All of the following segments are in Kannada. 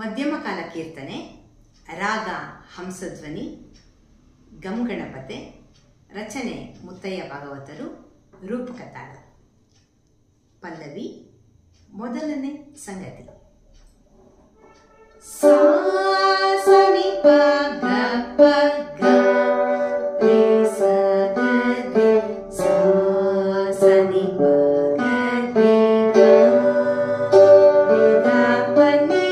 ಮಧ್ಯಮಕಾಲ ಕೀರ್ತನೆ, ರಾಗ ಹಂಸಧ್ವನಿ, ಗಂಗಣಪತೆ, ರಚನೆ ಮುತ್ತಯ್ಯ ಭಾಗವತರು, ರೂಪಕ ತಾಳ. ಪಲ್ಲವಿ, ಮೊದಲನೇ ಸಂಗತಿ. ಸಾ ಸ ನಿ ಪ ಗ ಪ ಗ ರೇ ಸ ಗ ರೇ ಸಾ ಸ ನಿ ಪ ಗ ರೇ ಗ ರೇ ಗ ಪ ನಿ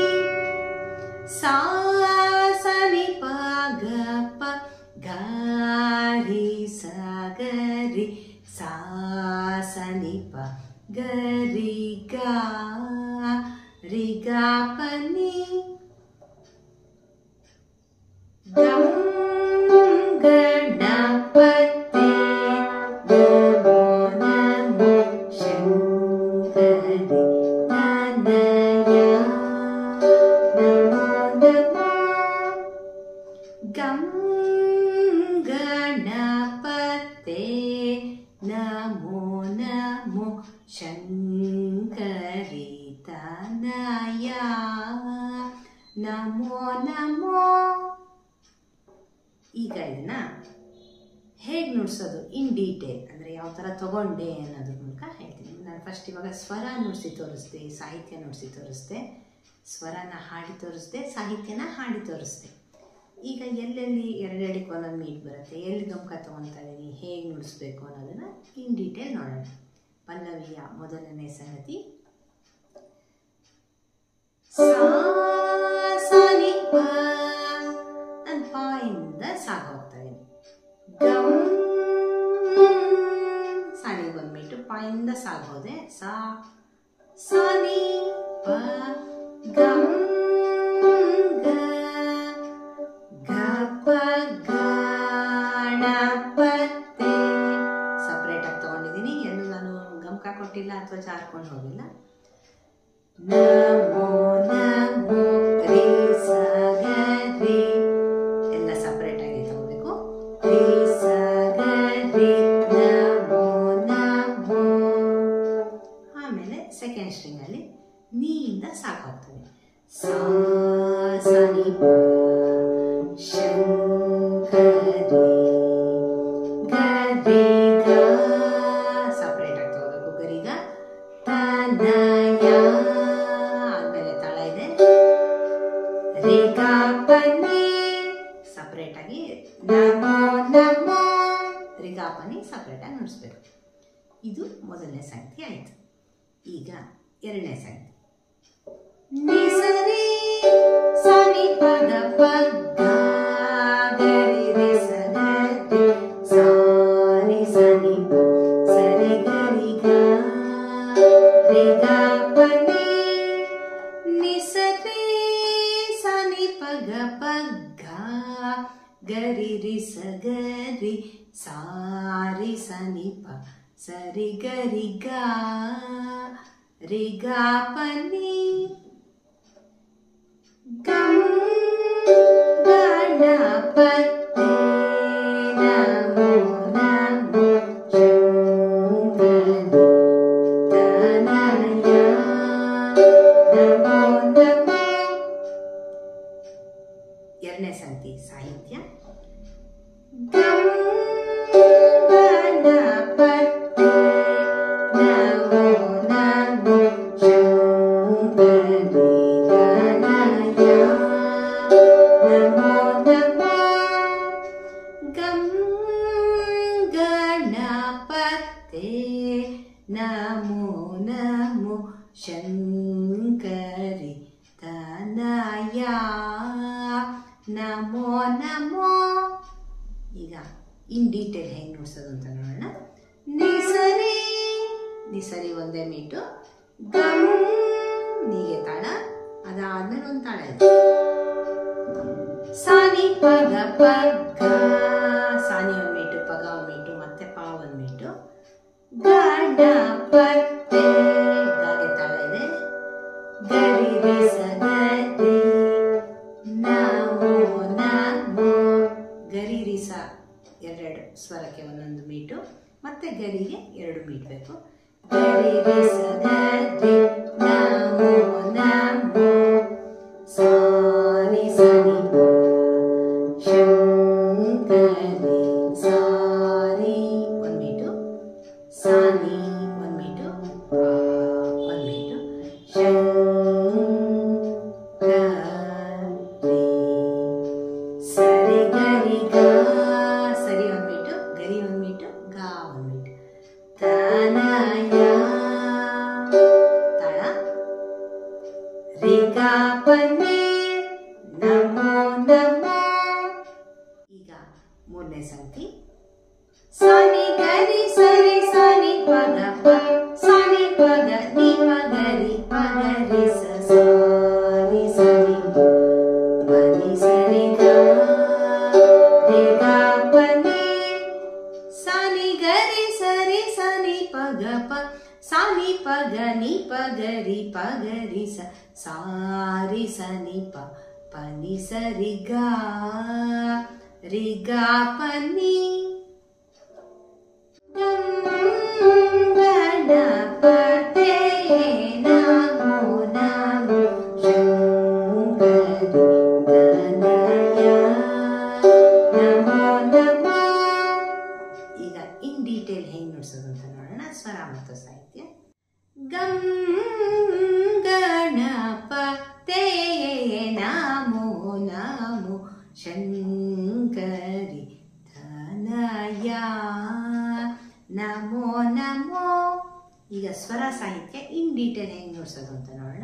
ಸಾ ಸ ನಿ ಪ ಗ ಪ ಗ ರೇ ಸ ಗ ರೇ ಸಾ ಸ ನಿ ಪ ಗ ರೇ ಗ ರೇ ಗ ಪ ನಿ ಗಂ ಗಣಪತೆ ನಮೋ ನಮೋ ಶಂಕರಿ ತನಯ ನಮೋ ನಮೋ ಗಂ ಗಣಪತೆ ನಮೋ ನಮೋ ಶಂಕರಿ ತನಯ ನಮೋ ನಮೋ. ಈಗ ಇದನ್ನ ಹೇಗೆ ನುಡಿಸೋದು ಇನ್ ಡೀಟೇಲ್, ಅಂದರೆ ಯಾವ ಥರ ತಗೊಂಡೆ ಅನ್ನೋದ್ರ ಮೂಲಕ ಹೇಳ್ತೀನಿ. ನಾನು ಫಸ್ಟ್ ಇವಾಗ ಸ್ವರ ನುಡಿಸಿ ತೋರಿಸ್ದೆ, ಸಾಹಿತ್ಯ ನುಡಿಸಿ ತೋರಿಸ್ದೆ, ಸ್ವರನ ಹಾಡಿ ತೋರಿಸ್ದೆ, ಸಾಹಿತ್ಯನ ಹಾಡಿ ತೋರಿಸ್ದೆ. ಈಗ ಎಲ್ಲೆಲ್ಲಿ ಎರಡೆರಡಕ್ಕೆ ಒಂದೊಂದು ಮೀಟ್ ಬರುತ್ತೆ, ಎಲ್ಲಿ ಗಮಕ ತೊಗೊತಾ ಇದ್ದೀನಿ, ಹೇಗೆ ನುಡಿಸ್ಬೇಕು ಅನ್ನೋದನ್ನು ಇನ್ ಡೀಟೇಲ್ ನೋಡೋಣ. ಪಲ್ಲವಿಯ ಮೊದಲನೇ ಸಂಗತಿ. ಸಾ ಸ ನಿ ಪ, ನಾನು ಪ ಇಂದ ಸಾಗ ಹೋಗ್ತಾ ಇದ್ದೀನಿ. ಗಂ ಸಾನಿಗೆ ಒಂದು ಮೀಟು, ಪ ಇಂದ ಸಾಗ ಹೋದೆ. ಸಾ ಸ ನಿ ಪ ಗಂ ಗ ಗ ಪ ಗಣಪತೆ ಸಪ್ರೇಟ್ ಆಗಿ ತಗೊಂಡಿದ್ದೀನಿ. ಎಲ್ಲೂ ನಾನು ಗಮಕ ಕೊಟ್ಟಿಲ್ಲ ಅಥವಾ ಜಾರ್ಕೊಂಡು ಹೋಗಿಲ್ಲ. ನಮೋ ನಮೋ ರೇ ಸ ಗ ರೇ ಎಲ್ಲ ಸಪ್ರೇಟ್ ಆಗಿ ತಗೋಬೇಕು. ರೇ ಸ ಗ ರೇ ನಮೋ ನಮೋ. ಆಮೇಲೆ ಸೆಕೆಂಡ್ ಸ್ಟ್ರಿಂಗ್ ಅಲ್ಲಿ ನೀಯಿಂದ ಸಾಕು ಹೋಗ್ತದೆ. ಸಾ ಸ ನಿ ಪ ಶಂಕರಿ ಗ ರೇ ಗ ಸಪ್ರೇಟ್ ಆಗಿ ತಗೋಬೇಕು. ಗರಿಗ ತನಯ ಆದ್ಮೇಲೆ ತಾಳ ಇದೆ. ರೇ ಗ ಪ ನಿ ಸಪ್ರೇಟ್ ಆಗಿ ನಮೋ ನಮೋ ರೇ ಗ ಪ ನಿ ಸಪ್ರೇಟ್ ಆಗಿ ನುಡಿಸ್ಬೇಕು. ಇದು ಮೊದಲನೇ ಸಂಗತಿ ಆಯ್ತು. ಈಗ ಎರಡನೇ ಸಂಗತಿ. ನಿ ಸ ರೇ ಸ ನಿ ಪ ಗ ಪ ಗ ಗ ರೇ ರೇ ಸ ಗ ರೇ ಸಾ ರೇ ಸ ನಿ ಪ ಸ ರೇ ಗ ರೇ ಗ ರೇ ಗ ಪ ನಿ ನಿ ಸ ರೇ ಸ ನಿ ಪ ಗ ಪ ಗ ಗ ರೇ ರೇ ಸ ಗ ರೇ ಸಾ ರೇ ಸ ನಿ ಪ ಸ ರೇ ಗ ರೇ ಗ ರೇ ಗ ಪ ನಿ ಗಂ ಗಣಪತೆ ನಮೋ ನಮೋ ಶಂಕರಿ ತನಯ ನಮೋ ನಮೋ. ಎರಡನೇ ಸಂಗತಿ ಸಾಹಿತ್ಯ. ಗಂ ಗಣಪತೆ ನಮೋ ನಮೋ ಶಂಕರಿ ತನಯ ನಮೋ ನಮೋ ಗಂ ಗಣಪತೆ ನಮೋ ನಮೋ ಶಂಕರಿ ತನಯ ನಮೋ ನಮೋ. ಈಗ ಇನ್ ಡೀಟೇಲ್ ಹೇಗೆ ನುಡಿಸೋದು ಅಂತ ನೋಡೋಣ. ನಿ ಸ ರೇ ನಿ ಸ ರೇ ಒಂದೇ ಮೀಟು, ಗಂ ನೀಗೆ ತಾಳ, ಅದಾದ್ಮೇಲೆ ಒಂದು ತಾಳ ಇದೆ. ಸಾ ನಿ ಪ ಗ ಪ ಗ ಸಾನಿ ಒಂದು ಮೀಟು, ಪಗ ಒಂದು ಮೀಟು, ಮತ್ತೆ ಪ ಒಂದು ಮೀಟು. ಗಣಪತೆ ಗಾಗೆ ತಾಳ ಇದೆ. ಗ ರೇ ರೇ ಸ ಗ ರೇ ನಮೋ ನಮೋ ಗರಿ ರಿ ಸ ಎರಡೆರಡು ಸ್ವರಕ್ಕೆ ಒಂದೊಂದು ಮೀಟು, ಮತ್ತೆ ಗರಿಗೆ ಎರಡು ಮೀಟ್ ಬೇಕು. ಗರಿ ರಿ ಸ ಗ ರೇ ನಮೋ ನಮೋ ಸಾ ಪನಿ ನಮೋ ನಮೋ. ಈಗ ಮೂರನೇ ಸಂಗತಿ ಸಾನಿ ಗರಿ ಸರಿ ಸಾನಿ ಪಗ ಪ ಸಾನಿ ಪಗ ನಿ ಪಗರಿ ಪಗರಿ ಸ ಸಾರಿ ಸರಿ ಪನಿ ಸರಿ ಗ ರೆ ಗ ಪನಿ ಸಾನಿ ಗರಿ ಸರಿ ಸಾನಿ ಪಗ ಪ ಸಾನಿ ಪಗ ನಿ ಪಗರಿ ಪಗರಿ ಸ ಸಾರಿ ಸನಿ ಪ ಪನಿ ಸರಿ ಗ ರಿ ಗ ಪನಿ. ಗಣಪತಯೇ ನಮೋ ನಮೋ ಶಂಕರಿ ತನಯ ನಮೋ ನಮೋ. ಈಗ ಇನ್ ಡೀಟೇಲ್ ಹೆಂಗ್ ನುಡ್ಸೋದು ಅಂತ ನೋಡೋಣ. ಸ್ವರ ಮತ್ತು ಸಾಹಿತ್ಯ. ಗಂ ಗಣಪತಯೇ ನಮೋ ನಮೋ ಶಂಕರಿ ತನಯ ನಮೋ ನಮೋ. ಈಗ ಸ್ವರ ಸಾಹಿತ್ಯ ಇನ್ ಡೀಟೇಲ್ ಹೆಂಗ್ ನೋಡ್ಸೋದು ಅಂತ ನೋಡೋಣ.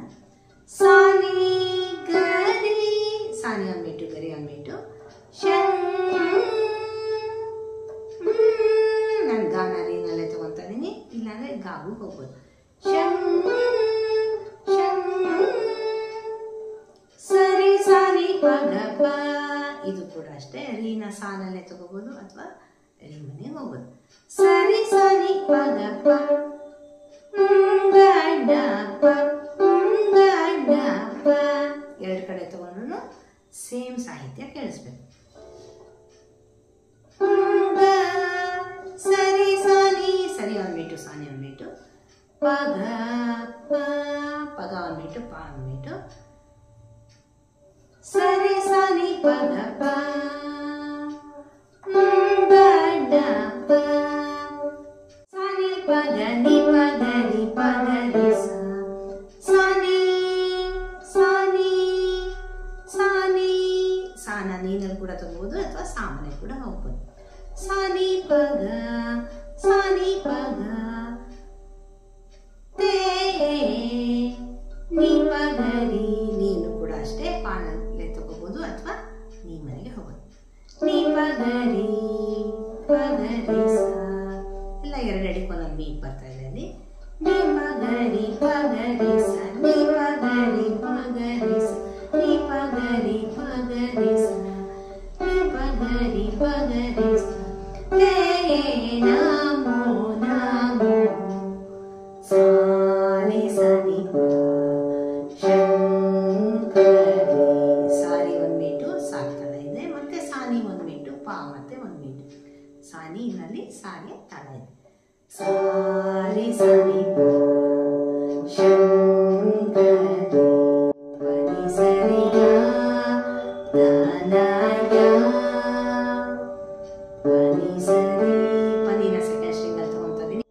ಸಾನಿ ಗರಿ ಸಾನಿ ಅಂದ್ಬಿಟ್ಟು ಗರಿ ಅಂದ್ಬಿಟ್ಟು ನಾನು ಗಾನ ರೀನಲ್ಲೇ ತಗೊತಾ ಇದೀನಿ, ಇಲ್ಲಾಂದ್ರೆ ಗಾಗೂ ಹೋಗ್ಬೋದು. ಸರಿ ಸಾನಿ ಪಗ ಪ ಇದು ಕೂಡ ಅಷ್ಟೇ ರೀನ ಸಾನಲ್ಲೇ ತಗೋಬಹುದು ಅಥವಾ ರೀ ಮನೆಗೆ ಹೋಗ್ಬೋದು. ಸರಿ ಸಾನಿ ಪಗ ಪ ಗಣಪ ಗಣಪ ಎರಡು ಕಡೆ ತಗೊಂಡ್ರು ಸೇಮ್ ಸಾಹಿತ್ಯ ಕೇಳಿಸ್ಬೇಕು. ಸರಿ ಸಾನಿ ಸರಿ ಅಂದ್ಬಿಟ್ಟು ಸಾನಿ ಅಂದ್ಬಿಟ್ಟು ಪಗ ಪ ಪಗ ಅಂದ್ಬಿಟ್ಟು ಪ ಅಂದ್ಬಿಟ್ಟು ಸರಿ ಸಾನಿ ಪಗ ಪ ಗಣಪ ಸಾನಿ ಪಗ ನಿ ಪಗರಿ ಪಗರಿ ಸ ಸಾನಿ ಸಾನಿ ಸಾನಿ ಸಾನ ನೀನಲ್ಲಿ ಕೂಡ ತಗೋಬಹುದು ಅಥವಾ ಸಾಮನೆ ಕೂಡ ಹೋಗ್ಬೋದು. ಸಾನಿ ಪಗ ತೇ ನಿ ಪಗರಿ ನೀನು ಕೂಡ ಅಷ್ಟೇ ಪಾನಲ್ಲೇ ತಗೋಬಹುದು ಅಥವಾ ನೀ ಮನೆಗೆ ಹೋಗೋದು. ನಿ ಪಗರಿ ಪಗರಿ ಸ ಎಲ್ಲ ಎರಡಡಿಗೆ ಒಂದೊಂದು ಮೀ ಬರ್ತಾ ಇದೆ ಅಲ್ಲಿ. ನಿ ಪಗರಿ ಪಗರಿ ಸ ನಿ ಪಗರಿ ಪಗರಿ ಸ ನಿ ಪಗರಿ ಪಗರಿ ಸ ನಿ ಪಗರಿ ಪಗರಿ ಸ ತೇ ನಮೋ ನಮೋ ಸಾರಿ ಸನಿ ಪ ಶಂಕರಿ ಸಾರಿ ಒಂದು ಮೀಟು ಸಾಕ್ತಾಳ ಇದೆ, ಮತ್ತೆ ಸಾನಿ ಒಂದು ಮೀಟು ಪಾ ಮತ್ತೆ ಒಂದು ಮೀಟು ಸಾನಿನಲ್ಲಿ ಸಾಗೆ ತಾಳ ಇದೆ. ಸಾರಿ ಸನಿ ಪ ಶಂಕರಿ ಪನಿ ಸರಿ ಗ ತನಯ ಪನಿ ಸರಿ ಪನಿನ ಸೆಕೆಂಡ್ ಸ್ಟ್ರಿಂಗ್ ಅಲ್ಲಿ ತಗೊಂತ ಇದೀನಿ.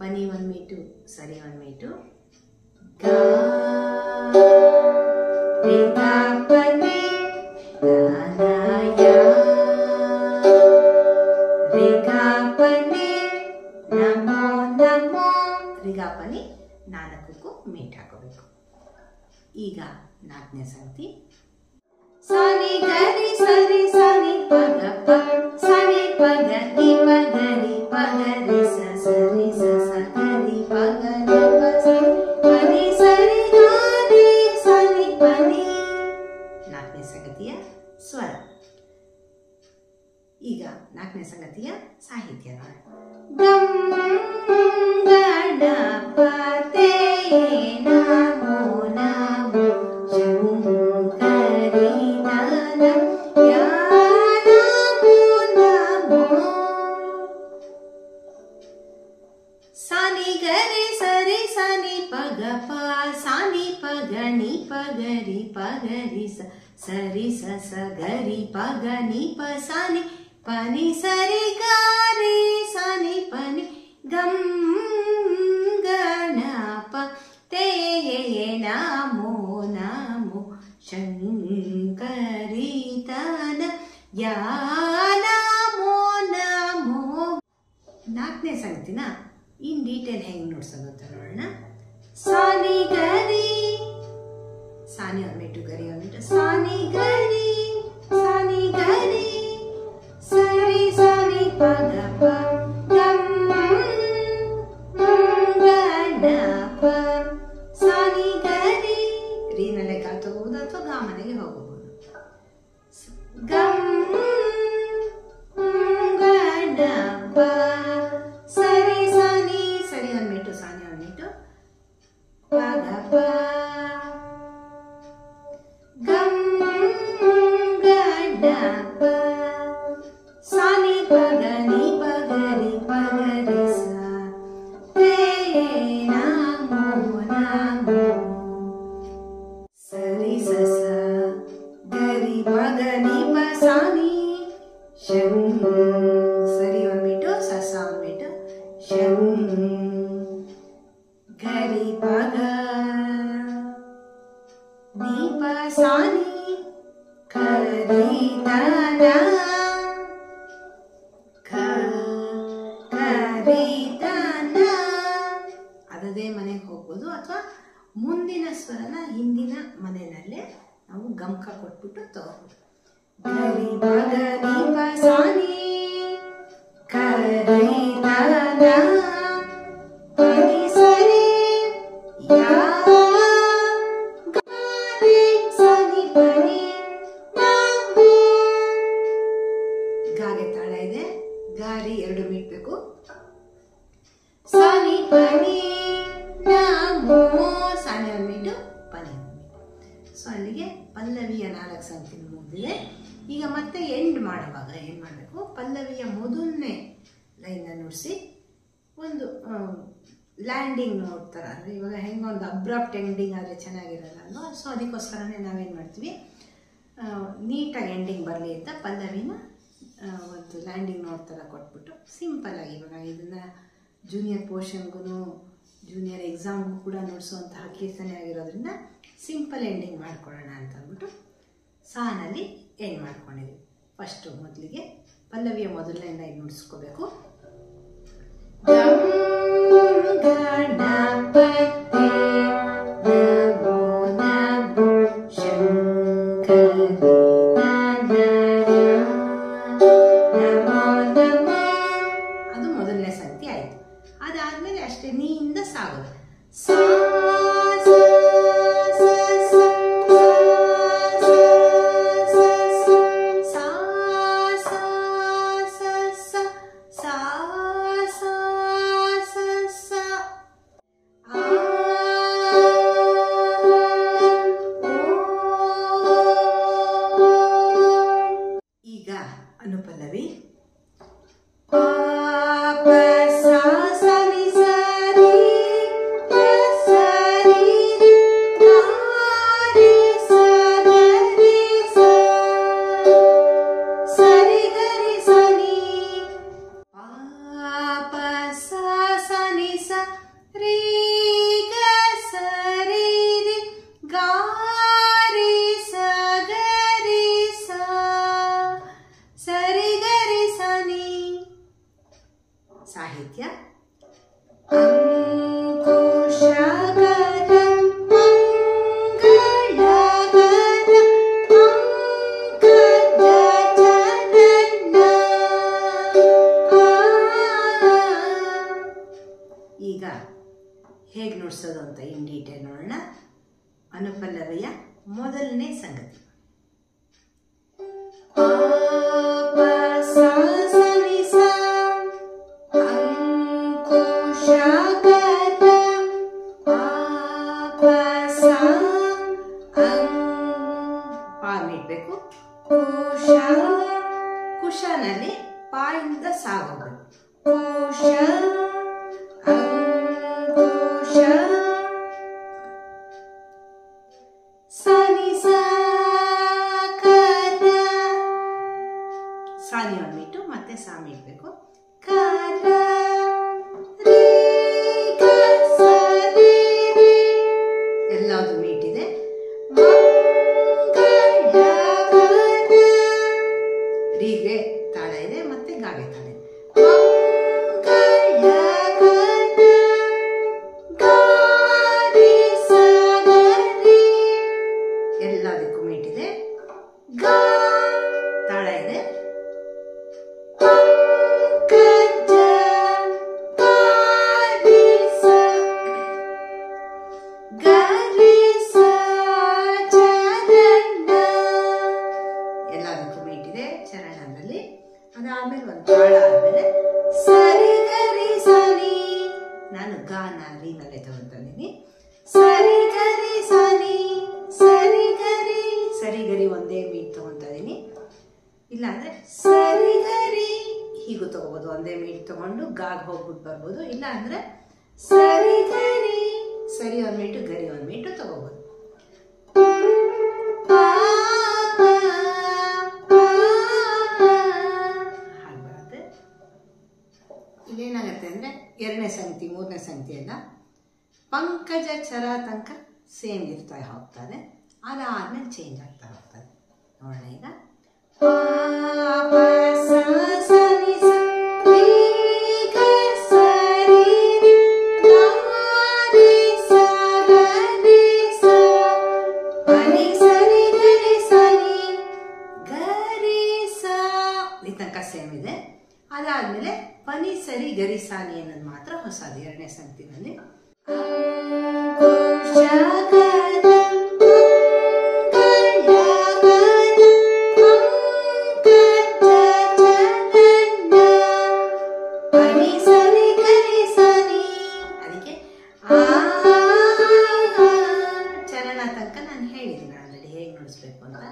ಪನಿ ಒಂದು ಮೀಟು ಸರಿ ಒಂದು ಮೀಟು ಗ ರೆ ಗ ಪನಿ ತನಯ ರೆ ಗ ಪನಿ ನಮೋ ನಮೋ ರೆ ಗ ಪನಿ ನಾಲ್ಕಕ್ಕೂ ಮೀಟ್ ಹಾಕೋಬೇಕು. ಈಗ ನಾಲ್ಕನೇ ಸಂಗತಿ ಸಾನಿ ಗರಿ ಸರಿ ಸಾನಿ ಪಗ ಪ ಸಾನಿ ಪಗ ನಿ ಪಗರಿ ಪಗರಿ ಸ ಸರಿ ಸ ಸಗರಿ ಪಗರಿ ಪ ಪನಿ ಸರಿ ಗಾರಿ ಸಾನಿ ಪನಿ. ನಾಲ್ಕನೇ ಸಂಗತಿಯ ಸ್ವರ. ಈಗ ನಾಲ್ಕನೇ ಸಂಗತಿಯ ಸಾಹಿತ್ಯ ನೋಡಿ. ಗಂ ಗಣಪತಯೇ ನಮೋ ನಮೋ ಶಂಕರಿ ತನಯ ನಮೋ ನಮೋ. ಸಾನಿ ಗರಿ ಸರಿ ಸಾನಿ ಪಗ ಪ ಸಾನಿ ಪಗ ನಿ ಪಗರಿ ಪಗರಿ ಸ ಸರಿ ಸ ಸಗರಿ ಪಗ ನಿ ಪ ಸಾನಿ ಪನಿ ಸರಿ ಗಾರಿ ಸಾನಿ ಪನಿ ಗಂ ಗಣಪತಯೇ ನಮೋ ನಮೋ ಶಂಕರಿ ತನಯ ನಮೋ ನಮೋ. ನಾಲ್ಕನೇ ಸಂಗತಿನ ಇನ್ ಡೀಟೇಲ್ ಹೆಂಗ್ ನೋಡ್ಸೋದು ಅಂತ ನೋಡೋಣ. ಸಾನಿ ಗರಿ ಸಾನಿ ಒಂದ್ಬಿಟ್ಟು ಗರಿ ಒಂದ್ಬಿಟ್ಟು ಸಾನಿ ಗರಿ ಸರಿ ಸಾನಿ ಪಗ ಪ ಗಮ್ಮ ಗಣಪ ಸಾನಿ ಗರಿ ರೀನಲ್ಲೇ ಕಾಲ್ ತಗೋಬಹುದು ಅಥವಾ ಗಾ ಮನೆಗೆ ಹೋಗಬಹುದು. ಗಮ್ಮ ಗಣಪ ಸರಿ ಸಾನಿ ಸರಿ ಒಂದ್ಬಿಟ್ಟು ಸಾನಿ ಒಂದ್ಬಿಟ್ಟು ಪಗ ಪ ಗಮ್ಮ ಗಣಪ ಸಾನಿ ಪಗ ನಿ ಪಗರಿ ಸ ತೇ ನಮೋ ನಮೋ ಸರಿ ಸ ಗರಿ ಪಗ ನಿ ಪ ಸಾನಿ ಶಂ ಸರಿ ಒಂದ್ಬಿಟ್ಟು ಸಸ ಒಂದ್ಬಿಟ್ಟು ಶಂ ಗರಿ ಪಗ ನಿ ಪ ಸಾನಿ ಕರಿ ತನ ಅದದೇ ಮನೆಗೆ ಹೋಗ್ಬೋದು ಅಥವಾ ಮುಂದಿನ ಸ್ವರನ ಹಿಂದಿನ ಮನೆಯಲ್ಲೇ ನಾವು ಗಮಕ ಕೊಟ್ಬಿಟ್ಟು ತಗೋಬಹುದು. ಗರಿ ಪಗ ನಿ ಪ ಸಾನಿ ಕರಿ ತನ ಪನಿ ಸರಿ ಯಾ ಗರಿ ಸನಿ ಪನಿ ನಮೋ ಗಾಗೆ ತಾಳ ಇದೆ. ಗಾರಿ ಎರಡು ಮೀಟ್ಬೇಕು. ಸಾನಿ ಪನಿ ನಮೋ ಸಾನಿ ಒಂದ್ಬಿಟ್ಟು ಪನಿ ಒಂದ್ಬಿಟ್ಟು. ಸೊ ಅಲ್ಲಿಗೆ ಪಲ್ಲವಿಯ 4 ಸಂಖ್ಯೆ ಮುಗಿದಿದೆ. ಈಗ ಮತ್ತೆ ಎಂಡ್ ಮಾಡುವಾಗ ಏನು ಮಾಡಬೇಕು, ಪಲ್ಲವಿಯ ಮೊದಲನೇ ಲೈನ್ನ ನುಡಿಸಿ ಒಂದು ಲ್ಯಾಂಡಿಂಗ್ ನೋಟ್ ಥರ, ಅಂದರೆ ಇವಾಗ ಹೆಂಗೆ ಒಂದು ಅಬ್ರಾಪ್ಟ್ ಎಂಡಿಂಗ್ ಆದರೆ ಚೆನ್ನಾಗಿರಲ್ಲ ಅಲ್ವಾ. ಸೊ ಅದಕ್ಕೋಸ್ಕರನೇ ನಾವೇನು ಮಾಡ್ತೀವಿ, ನೀಟಾಗಿ ಎಂಡಿಂಗ್ ಬರಲಿ ಅಂತ ಪಲ್ಲವಿನ ಒಂದು ಲ್ಯಾಂಡಿಂಗ್ ನೋಟ್ ಥರ ಕೊಟ್ಬಿಟ್ಟು ಸಿಂಪಲ್ಲಾಗಿ, ಇವಾಗ ಇದನ್ನು ಜೂನಿಯರ್ ಪೋರ್ಷನ್ಗೂ ಜೂನಿಯರ್ ಎಕ್ಸಾಮ್ಗೂ ಕೂಡ ನುಡಿಸುವಂತಹ ಕೀರ್ತನೆ ಆಗಿರೋದ್ರಿಂದ ಸಿಂಪಲ್ ಎಂಡಿಂಗ್ ಮಾಡ್ಕೊಳ್ಳೋಣ ಅಂತ ಅಂದ್ಬಿಟ್ಟು ಸಾನಲ್ಲಿ ಎಂಡ್ ಮಾಡ್ಕೊಂಡಿದ್ದೀವಿ. ಫಸ್ಟು ಮೊದಲಿಗೆ ಪಲ್ಲವಿಯ ಮೊದಲನೆಯಿಂದ ಇದು ನುಡಿಸ್ಕೋಬೇಕು. ಗಣಪತಿ ನಮೋ ನಮೋ ಶಂಕರಿ ನಮೋ ನಮೋ. ಅದು ಮೊದಲನೇ ಸಂಖ್ಯೆ ಆಯಿತು. ಅದಾದಮೇಲೆ ಅಷ್ಟೇ ನೀಯಿಂದ ಸಾಗೋದು. ಸಾ ಅನುಪಲ್ಲವಿ ಸಾಹಿತ್ಯ ಈಗ ಹೇಗೆ ನುಡಿಸೋದು ಅಂತ ಇನ್ ಡೀಟೇಲ್ ನೋಡೋಣ. ಅನುಪಲ್ಲವಿಯ ಮೊದಲನೇ ಸಂಗತಿ ಪಾಡ್ಬೇಕು. ಕುಶ ಕುಶನಲ್ಲಿ ಪಾಯಿಂದ ಸಾಗೋದು. ಕುಶ ಅಂಕುಶ ಸನಿ ಸಾಕರ ಸಾನಿ ಒಂದ್ಬಿಟ್ಟು ಮತ್ತೆ ಸಾಮಿ ಇಡ್ಬೇಕು. ಕರ ಎಲ್ಲದು ಮೀಟ್ ಇದೆ. ರೀಗೆ ತಾಳ ಇದೆ ಮತ್ತೆ ಗಾಗೆ ತಾಳ ಇದೆ. ಇದ್ದೀನಿ. ಸರಿ ಗರಿ ಸಾನಿ, ಸರಿ ಗರಿ, ಸರಿ ಗರಿ ಒಂದೇ ಬೀಟ್ ತಗೊತಾ ಇದ್ದೀನಿ. ಇಲ್ಲಾಂದರೆ ಸರಿ ಗರಿ ಹೀಗೂ ತಗೋಬೋದು, ಒಂದೇ ಬೀಟ್ ತಗೊಂಡು ಗಾಗ್ ಹೋಗ್ಬಿಟ್ಟು ಬರ್ಬೋದು. ಇಲ್ಲ ಅಂದರೆ ಸರಿ ಗರಿ, ಸರಿ ಒಂದು ಮೀಟು ಗರಿ ಒಂದು ಮೀಟು ತಗೋಬೋದು. ಹಾಗೆ ಬರುತ್ತೆ. ಇಲ್ಲೇನಾಗತ್ತೆ ಅಂದರೆ ಎರಡನೇ ಸಂಗತಿ ಮೂರನೇ ಸಂಗತಿ ಎಲ್ಲ ಪಂಕಜ ಚರ ತನಕ ಸೇಮ್ ಇರ್ತಾ ಹೋಗ್ತದೆ. ಅದಾದ್ಮೇಲೆ ಚೇಂಜ್ ಆಗ್ತಾ ಹೋಗ್ತದೆ. ನೋಡೋಣ ಈಗ. ತನಕ ಸೇಮ್ ಇದೆ. ಅದಾದ್ಮೇಲೆ ಪನಿ ಸರಿ ಗರಿ ಸಾನಿ ಅನ್ನೋದು ಮಾತ್ರ ಹೊಸದು ಎರಡನೇ ಸಂಗತಿನಲ್ಲಿ. ಅದಕ್ಕೆ ಚರಣ ತನಕ ನಾನು ಹೇಳಿದ್ದೀನಿ ಆಲ್ರೆಡಿ ಹೇಗೆ ನುಡಿಸ್ಬೇಕು ಅಂತ.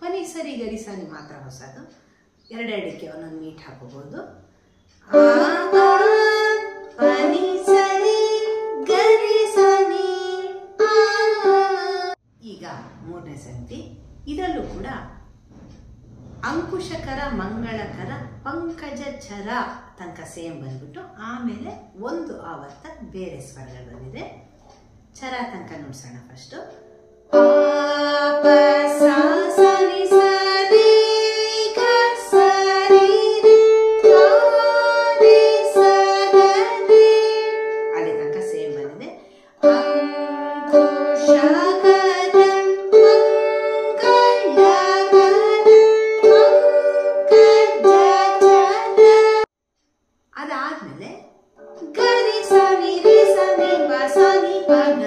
ಪನಿ ಸರಿ ಗರಿ ಸಾನಿ ಮಾತ್ರ ಹೊಸದು. ಎರಡೆರಡಕ್ಕೆ ಒಂದೊಂದು ಮೀಟ್ ಹಾಕೋಬಹುದು. ಪನಿ ಸರಿ ಗರಿ ಸಾನಿ. ಈಗ ಮೂರನೇ ಸಂಗತಿ. ಇದರಲ್ಲೂ ಕೂಡ ಅಂಕುಶಕರ ಮಂಗಳಕರ ಪಂಕಜ ಚರ ತನಕ ಸೇಮ್ ಬಂದ್ಬಿಟ್ಟು ಆಮೇಲೆ ಒಂದು ಆವರ್ತ ಬೇರೆ ಸ್ವರಗಳು ಬಂದಿದೆ. ಚರ ತನಕ ನುಡ್ಸೋಣ ಫಸ್ಟು. ಅಲ್ಲಿ ತನಕ ಸೇಮ್ ಬಂದಿದೆ. ಅದಾದ್ಮೇಲೆ ಗರಿ ಸಾನಿ ರಿ ಸಾನಿ ಪ ಸಾನಿ ಪ ಗ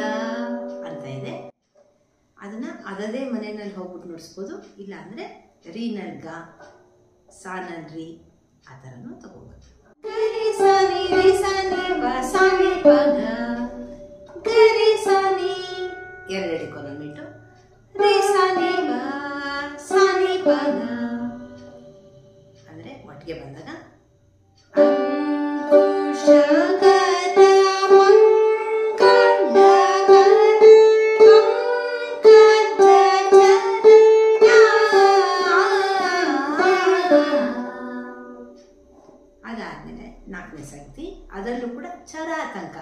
ಅಂತ ಇದೆ. ಅದನ್ನ ಅದದೇ ಮನೆಯಲ್ಲಿ ಹೋಗ್ಬಿಟ್ಟು ನುಡಿಸ್ಬೋದು. ಇಲ್ಲ ಅಂದ್ರೆ ರೀನಲ್ಲಿ ಗ, ಸಾನಲ್ಲಿ ರಿ, ಆ ಥರನೂ ತಗೋಬೋದು. ಗರಿ ಸಾನಿ ರಿ ಸಾನಿ ಪ ಸಾನಿ ಪ ಗ, ಗರಿ ಸಾನಿ ಎರಡೆರಡಕ್ಕೆ ಒಂದೊಂದು ಮೀಟು, ರಿ ಸಾನಿ ಪ ಸಾನಿ ಪ ಗ ಅಂದರೆ ಒಟ್ಟಿಗೆ ಬಂದಾಗ ಅದಾದ್ಮೇಲೆ ನಾಲ್ಕನೇ ಸಂಗತಿ. ಅದರಲ್ಲೂ ಕೂಡ ಚರ ತನಕ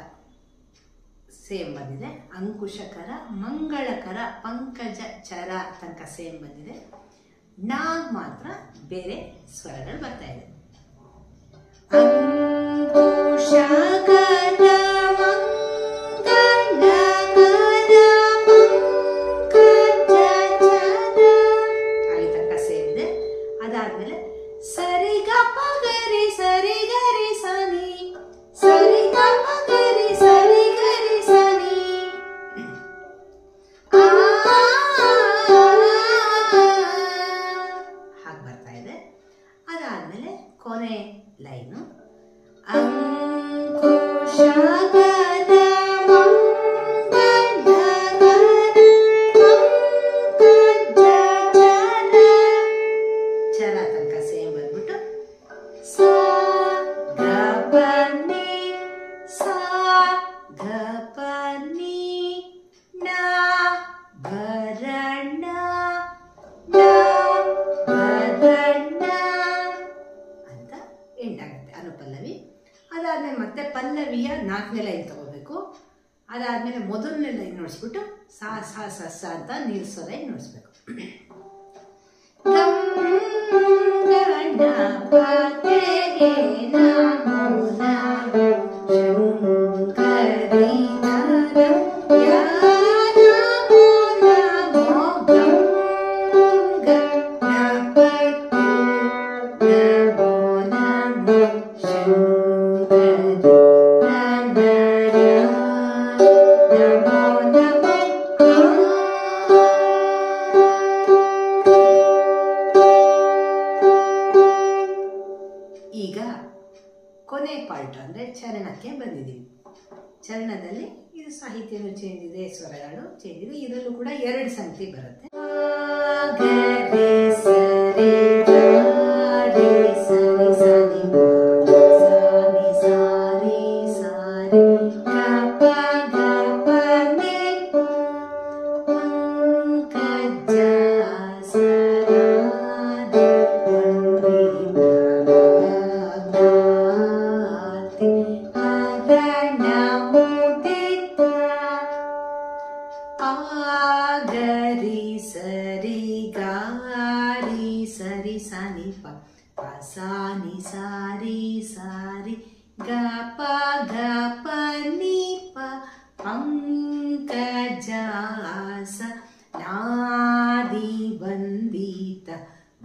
ಸೇಮ್ ಬಂದಿದೆ. ಅಂಕುಶಕರ ಮಂಗಳಕರ ಪಂಕಜ ಚರ ತನಕ ಸೇಮ್ ಬಂದಿದೆ. ನಾಗ್ ಮಾತ್ರ ಬೇರೆ ಸ್ವರಗಳು ಬರ್ತಾ ಇದೆ. ಅಂಕುಶಕರ ಮಂಗಳಕರ ಪಂಕಜ ಚರ ಅಲ್ಲಿ ತನಕ ಸೇಮ್ ಇದೆ. ಅದಾದ್ಮೇಲೆ ಸರಿ ಗ ಪ ಗರಿ ಸರಿ ಗರಿ ಸನಿ, ಸರಿ ಗ ಪ ಗರಿ ಸರಿ ಗರಿ ಸನಿ. ಹಾಗೆ ಬರ್ತಾ ಇದೆ. ಅದಾದ್ಮೇಲೆ ಕೊನೆ ಲೈನು ಅಂಕುಶಕರ ಚರ ತನಕ ಸೇಮ್ ಬಂದ್ಬಿಟ್ಟು ಸಾ ಗ ಪ ನಿ, ಸಾ ಗ ಪ ನಿ, ನ ಭರಣ, ನ ಭರಣ ಅಂತ ಎಂಟಾಗುತ್ತೆ ಅನುಪಲ್ಲವಿ. ಅದಾದ್ಮೇಲೆ ಮತ್ತೆ ಪಲ್ಲವಿಯ ನಾಲ್ಕನೇ ಲೈನ್ ತಗೋಬೇಕು. ಅದಾದ್ಮೇಲೆ ಮೊದಲನೇ ಲೈನ್ ನೋಡಿಸ್ಬಿಟ್ಟು ಸಾ ಸಾ ಸ ಸ ಅಂತ ನಿಲ್ಸೋ ಲೈನ್ ನೋಡಿಸ್ಬೇಕು. ಗಣಪತೆ ನಮೋ ನಮೋ ಶಂಕರಿ ನಮೋ ನಮೋ ಗಣಪತೆ ನಮೋ ನಮೋ ಶಂಕರಿ ನಮೋ ನಮೋ. ಈಗ ಕೊನೆ ಪಾರ್ಟ್ ಅಂದರೆ ಚರಣಕ್ಕೆ ಬಂದಿದ್ದೀವಿ. ಚರಣದಲ್ಲಿ ಇದು ಸಾಹಿತ್ಯನೂ ಚೇಂಜ್ ಇದೆ, ಸ್ವರಗಳು ಚೇಂಜ್ ಇದೆ. ಇದರಲ್ಲೂ ಕೂಡ 2 ಸಂಗತಿ ಬರುತ್ತೆ. Sani sari sari ga pa ni pa pankajasa nadi bandita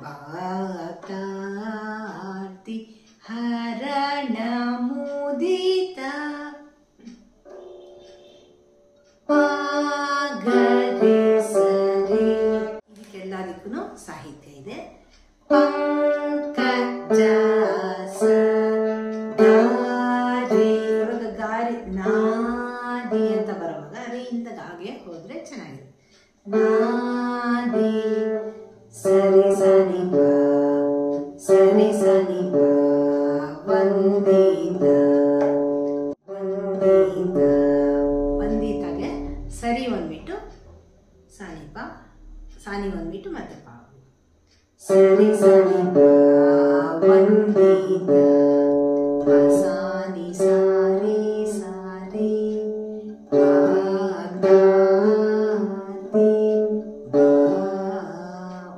bhaktarti harana mudita pagare sari. ಇದಕ್ಕೆಲ್ಲದಕ್ಕೂ ಸಾಹಿತ್ಯ ಇದೆ. ಇವಾಗ ಗಾರಿ ನಾದಿ ಅಂತ ಬರುವಾಗ ರೀಯಿಂದ ಗಾಗೆ ಹೋದ್ರೆ ಚೆನ್ನಾಗಿದೆ. ನಾದಿ ಸರಿ ಸನಿ ಬಾ ಸರಿ ಸನಿ ಬಾ ವಂದಿತ ವಂದಿತ ವಂದಿತಾಗೆ ಸರಿ ಒಂದ್ಬಿಟ್ಟು ಸಾನಿ ಪಾ ಸಾನಿ ಒಂದ್ಬಿಟ್ಟು ಮತ್ತೆ ಪಾ ಸರಿ ಸರಿ ಬಾ ವಂದಿತ ಸಾನಿ ಸಾರಿ ಸಾರಿ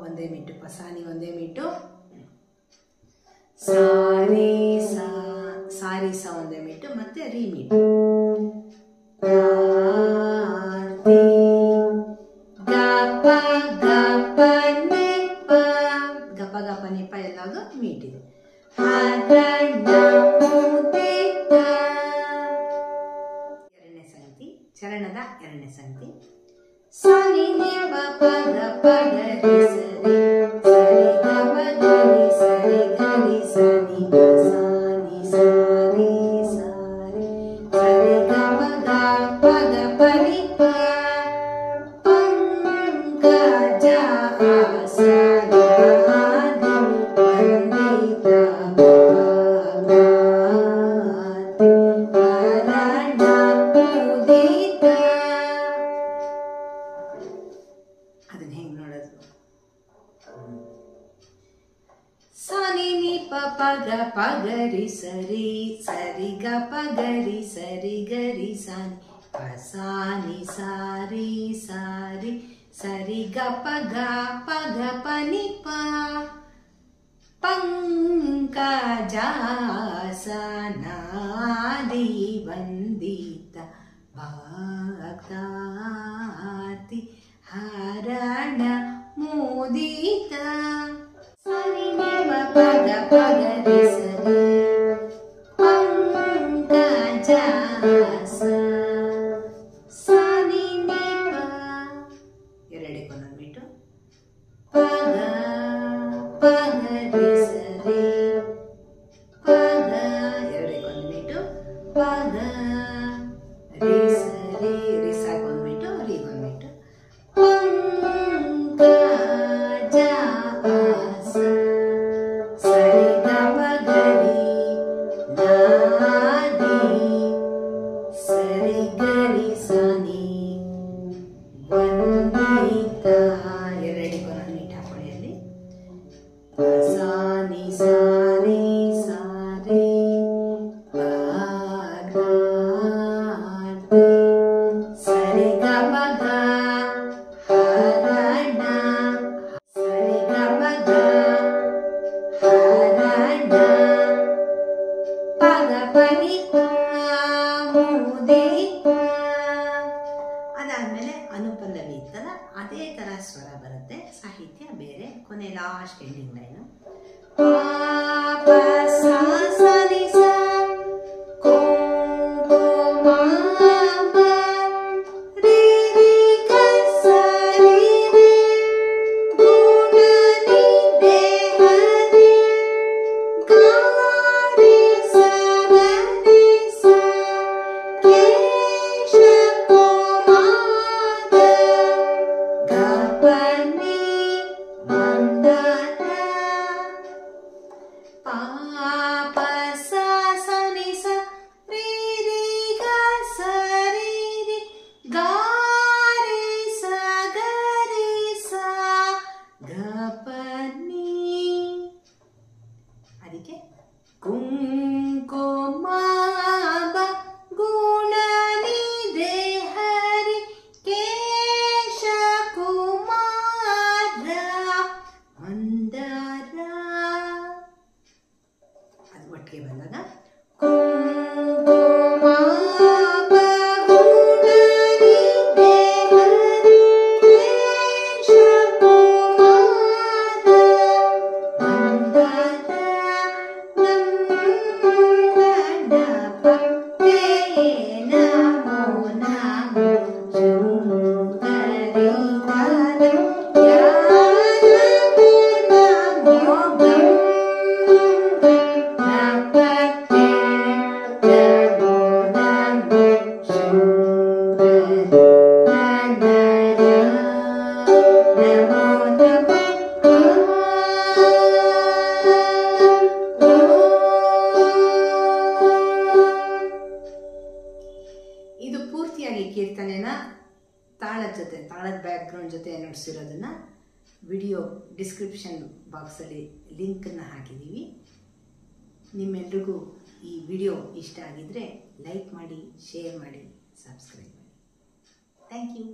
ಒಂದೇ ಮಿಟ್ಟು ಪಸಾನಿ ಒಂದೇ ಮಿಟ್ಟು ಸಾರಿ ಸಾರಿ ಸ ಒಂದೇ ಮಿಟ್ಟು ಮತ್ತೆ ರೀ ಮಿಟ್ಟು ಎಲ್ಲಾದು ಮೀಟಿದೆ. ಎರಡನೇ ಸಂಗತಿ, ಚರಣದ ಎರಡನೇ ಸಂಗತಿ. ಸಾನಿ ಪ ಪ ಗ ಪ ಗ ರಿ ಸರಿ ಸರಿ ಗ ಪ ಗ ರಿ ಸರಿ ಗ ರಿ ಸನಿ ಪ ಸಾನಿ ಸಾರಿ ಸಾರಿ ಸರಿ ಗ ಪ ಗ ರಿ ಪ ಪಂಕಜ ಆಸನ ಪಗರಿ ಸರಿ ಸರಿ ಗ ಪಗರಿ ಸರಿ ಗರಿ ಸಾನಿ ಪಸಾನಿ ಸಾರಿ ಸಾರಿ ಸರಿ ಗ ಪಗ ಪನಿ ಪ ಪಂಕಜಾಸನಾದಿ ವಂದಿತ ಭಕ್ತಾತಿ ಹರಣ ಮೋದಿತ ಸನಿ ಪ ಪಗ ಪಗರಿ ಸರಿ ಪಂಕಜಾಸ ಸನಿ ಪ ಎರಡಕ್ಕೆ ಒಂದೊಂದು ಬಿಟ್ಟು ಪಗ ಪಗರಿ ಸರಿ ಪಗ ಎರಡಕ್ಕೆ ಒಂದು ಬಿಟ್ಟು ಪಗ ರಿ ಸರಿ ರಿ ಸಾಕು ಒಂದು ಬಿಟ್ಟು ರಿ ಒಂದು ಬಿಟ್ಟು ಪಂಕಜಾಸ ಸರಿ ಗ ಪಗರಿ ನಾದಿ ಸರಿ ಗರಿ ಸನಿ ವಂದಿತ ಎರಡಕ್ಕೆ ಒಂದೊಂದು ಬಿಟ್ಟು ಹಾಕೊಳ್ಳಿ ಅಲ್ಲಿ ಸಾನಿ ಸಾರಿ ಸಾರಿ ಸರಿ ಗ ಪಗ ಹರಣ ಸರಿ ಗ ಪಗ ಹರಣ ಪಗ ಪನಿ ಮುದಿತ. ಅದಾದ್ಮೇಲೆ ಅನುಪಲ್ಲವಿ ಇತ್ತಲ್ಲ, ಅದೇ ತರ ಸ್ವರ ಬರುತ್ತೆ, ಸಾಹಿತ್ಯ ಬೇರೆ. ಕೊನೆ ಲಾಸ್ಟ್ ಎಂಡಿಂಗ್ ಲೈನು ಪ ಸ ನಿ ಸ ಕೀರ್ತನೆನ ತಾಳದ ಬ್ಯಾಕ್ಗ್ರೌಂಡ್ ಜೊತೆ ನುಡಿಸಿರೋದನ್ನು ವಿಡಿಯೋ ಡಿಸ್ಕ್ರಿಪ್ಷನ್ ಬಾಕ್ಸಲ್ಲಿ ಲಿಂಕನ್ನು ಹಾಕಿದ್ದೀವಿ. ನಿಮ್ಮೆಲ್ರಿಗೂ ಈ ವಿಡಿಯೋ ಇಷ್ಟ ಆಗಿದ್ದರೆ ಲೈಕ್ ಮಾಡಿ, ಶೇರ್ ಮಾಡಿ, ಸಬ್ಸ್ಕ್ರೈಬ್ ಮಾಡಿ. Thank you.